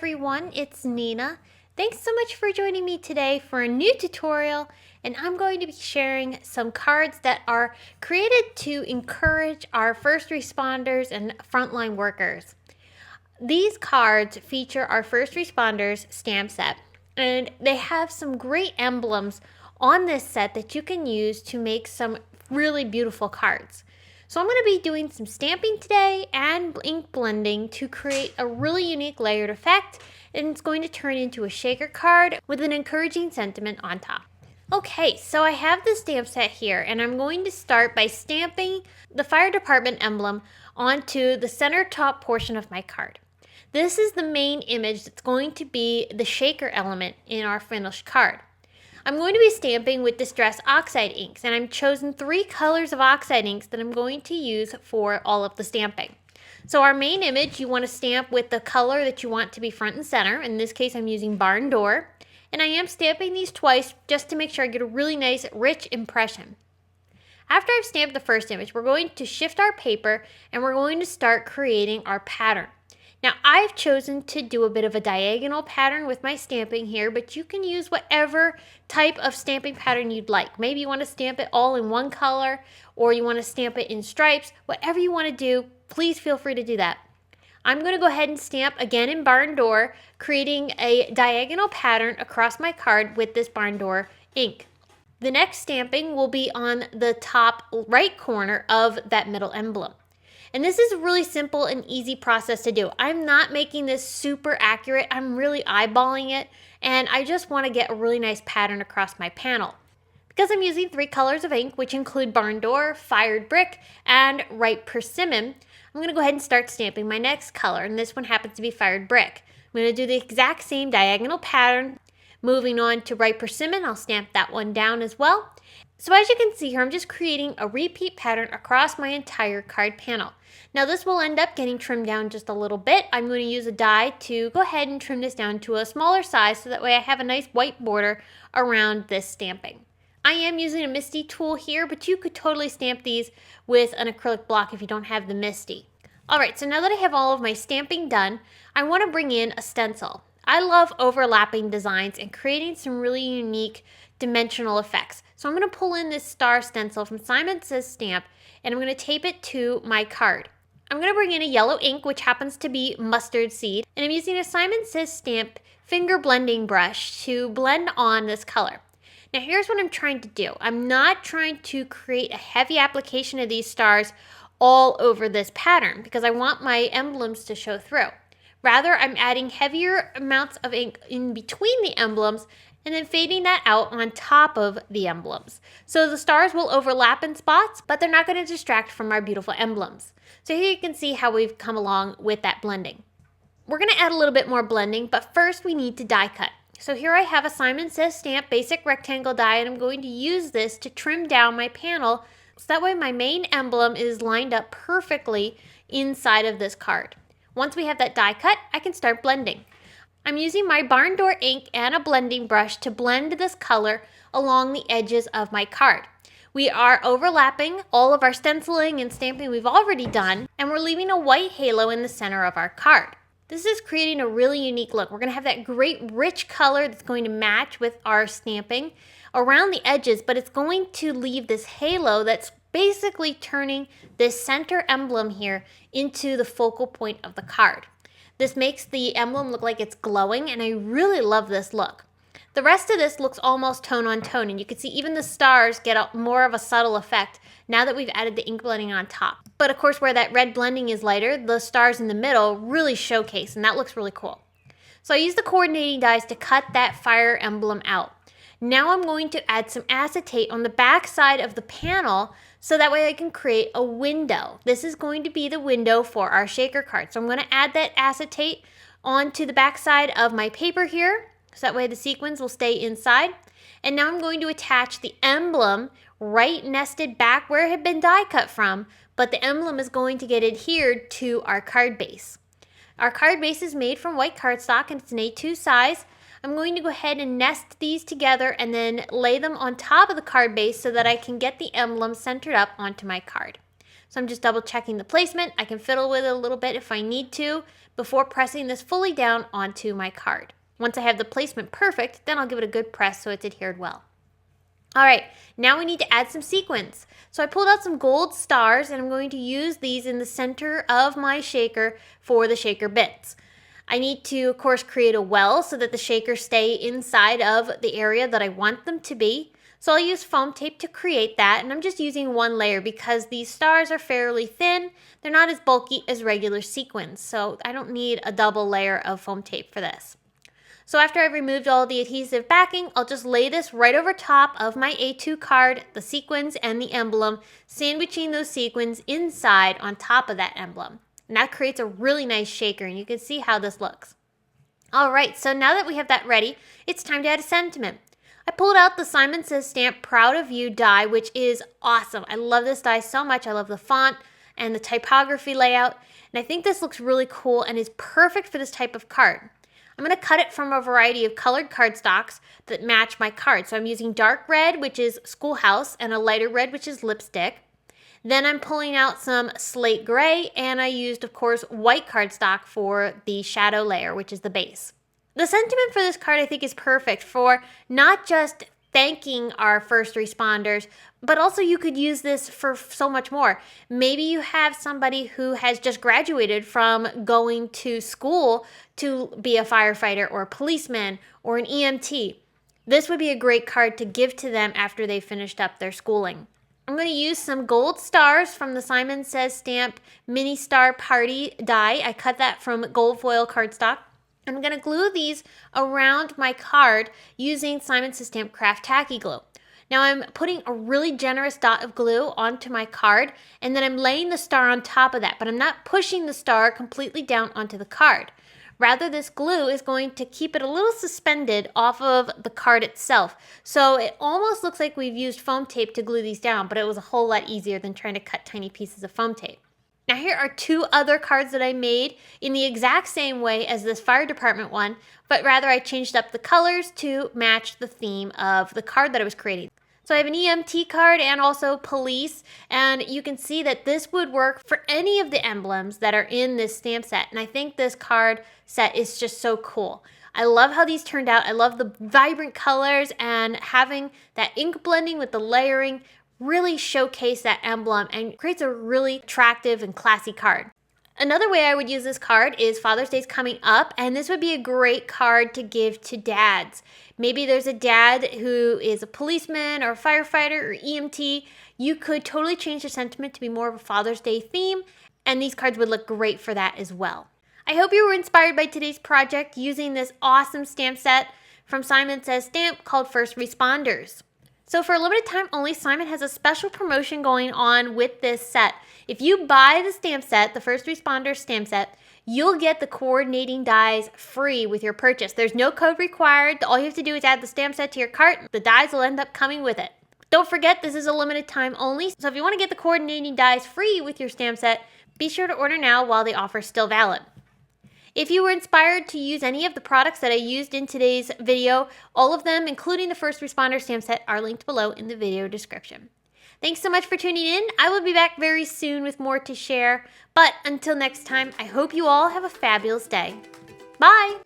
everyone, it's Nina. Thanks so much for joining me today for a new tutorial, and I'm going to be sharing some cards that are created to encourage our first responders and frontline workers. These cards feature our first responders stamp set, and they have some great emblems on this set that you can use to make some really beautiful cards. So I'm going to be doing some stamping today and ink blending to create a really unique layered effect, and it's going to turn into a shaker card with an encouraging sentiment on top. Okay, so I have the stamp set here, and I'm going to start by stamping the fire department emblem onto the center top portion of my card. This is the main image that's going to be the shaker element in our finished card. I'm going to be stamping with Distress Oxide inks, and I've chosen 3 colors of Oxide inks that I'm going to use for all of the stamping. So our main image, you want to stamp with the color that you want to be front and center. In this case, I'm using Barn Door, and I am stamping these twice just to make sure I get a really nice, rich impression. After I've stamped the first image, we're going to shift our paper, and we're going to start creating our pattern. Now, I've chosen to do a bit of a diagonal pattern with my stamping here, but you can use whatever type of stamping pattern you'd like. Maybe you want to stamp it all in one color, or you want to stamp it in stripes. Whatever you want to do, please feel free to do that. I'm going to go ahead and stamp again in Barn Door, creating a diagonal pattern across my card with this Barn Door ink. The next stamping will be on the top right corner of that middle emblem. And this is a really simple and easy process to do. I'm not making this super accurate. I'm really eyeballing it, and I just want to get a really nice pattern across my panel. Because I'm using 3 colors of ink, which include Barn Door, Fired Brick, and Ripe Persimmon, I'm going to go ahead and start stamping my next color, and this one happens to be Fired Brick. I'm going to do the exact same diagonal pattern. Moving on to Ripe Persimmon, I'll stamp that one down as well. So as you can see here, I'm just creating a repeat pattern across my entire card panel. Now this will end up getting trimmed down just a little bit. I'm going to use a die to go ahead and trim this down to a smaller size so that way I have a nice white border around this stamping. I am using a MISTI tool here, but you could totally stamp these with an acrylic block if you don't have the MISTI. Alright, so now that I have all of my stamping done, I want to bring in a stencil. I love overlapping designs and creating some really unique dimensional effects. So I'm going to pull in this star stencil from Simon Says Stamp, and I'm going to tape it to my card. I'm going to bring in a yellow ink, which happens to be mustard seed, and I'm using a Simon Says Stamp finger blending brush to blend on this color. Now here's what I'm trying to do. I'm not trying to create a heavy application of these stars all over this pattern because I want my emblems to show through. Rather, I'm adding heavier amounts of ink in between the emblems and then fading that out on top of the emblems. So the stars will overlap in spots, but they're not going to distract from our beautiful emblems. So here you can see how we've come along with that blending. We're going to add a little bit more blending, but first we need to die cut. So here I have a Simon Says Stamp basic rectangle die, and I'm going to use this to trim down my panel so that way my main emblem is lined up perfectly inside of this card. Once we have that die cut, I can start blending. I'm using my Barn Door ink and a blending brush to blend this color along the edges of my card. We are overlapping all of our stenciling and stamping we've already done, and we're leaving a white halo in the center of our card. This is creating a really unique look. We're going to have that great rich color that's going to match with our stamping around the edges, but it's going to leave this halo that's basically turning this center emblem here into the focal point of the card. This makes the emblem look like it's glowing, and I really love this look. The rest of this looks almost tone on tone, and you can see even the stars get more of a subtle effect now that we've added the ink blending on top. But of course, where that red blending is lighter, the stars in the middle really showcase, and that looks really cool. So I use the coordinating dies to cut that fire emblem out. Now I'm going to add some acetate on the back side of the panel so that way I can create a window. This is going to be the window for our shaker card. So I'm going to add that acetate onto the back side of my paper here so that way the sequins will stay inside. And now I'm going to attach the emblem right nested back where it had been die cut from, but the emblem is going to get adhered to our card base. Our card base is made from white cardstock, and it's an A2 size. I'm going to go ahead and nest these together and then lay them on top of the card base so that I can get the emblem centered up onto my card. So I'm just double checking the placement. I can fiddle with it a little bit if I need to before pressing this fully down onto my card. Once I have the placement perfect, then I'll give it a good press so it's adhered well. All right, now we need to add some sequins. So I pulled out some gold stars and I'm going to use these in the center of my shaker for the shaker bits. I need to, of course, create a well so that the shakers stay inside of the area that I want them to be. So I'll use foam tape to create that, and I'm just using one layer because these stars are fairly thin. They're not as bulky as regular sequins, so I don't need a double layer of foam tape for this. So after I've removed all the adhesive backing, I'll just lay this right over top of my A2 card, the sequins and the emblem, sandwiching those sequins inside on top of that emblem. And that creates a really nice shaker, and you can see how this looks. All right, so now that we have that ready, it's time to add a sentiment. I pulled out the Simon Says Stamp Proud of You die, which is awesome. I love this die so much. I love the font and the typography layout, and I think this looks really cool and is perfect for this type of card. I'm going to cut it from a variety of colored cardstocks that match my card. So I'm using dark red, which is Schoolhouse, and a lighter red, which is Lipstick. Then I'm pulling out some slate gray, and I used, of course, white cardstock for the shadow layer, which is the base. The sentiment for this card I think is perfect for not just thanking our first responders, but also you could use this for so much more. Maybe you have somebody who has just graduated from going to school to be a firefighter or a policeman or an EMT. This would be a great card to give to them after they finished up their schooling. I'm going to use some gold stars from the Simon Says Stamp Mini Star Party die. I cut that from gold foil cardstock. I'm going to glue these around my card using Simon Says Stamp Craft Tacky Glue. Now I'm putting a really generous dot of glue onto my card, and then I'm laying the star on top of that, but I'm not pushing the star completely down onto the card. Rather, this glue is going to keep it a little suspended off of the card itself. So it almost looks like we've used foam tape to glue these down, but it was a whole lot easier than trying to cut tiny pieces of foam tape. Now here are two other cards that I made in the exact same way as this fire department one, but rather I changed up the colors to match the theme of the card that I was creating. So I have an EMT card and also police, and you can see that this would work for any of the emblems that are in this stamp set, and I think this card set is just so cool. I love how these turned out. I love the vibrant colors, and having that ink blending with the layering really showcase that emblem and creates a really attractive and classy card. Another way I would use this card is Father's Day's coming up, and this would be a great card to give to dads. Maybe there's a dad who is a policeman or a firefighter or EMT. You could totally change the sentiment to be more of a Father's Day theme, and these cards would look great for that as well. I hope you were inspired by today's project using this awesome stamp set from Simon Says Stamp called First Responders. So for a limited time only, Simon has a special promotion going on with this set. If you buy the stamp set, the First Responder stamp set, you'll get the coordinating dies free with your purchase. There's no code required. All you have to do is add the stamp set to your cart. The dies will end up coming with it. Don't forget, this is a limited time only. So if you want to get the coordinating dies free with your stamp set, be sure to order now while the offer is still valid. If you were inspired to use any of the products that I used in today's video, all of them, including the First Responder stamp set, are linked below in the video description. Thanks so much for tuning in. I will be back very soon with more to share. But until next time, I hope you all have a fabulous day. Bye!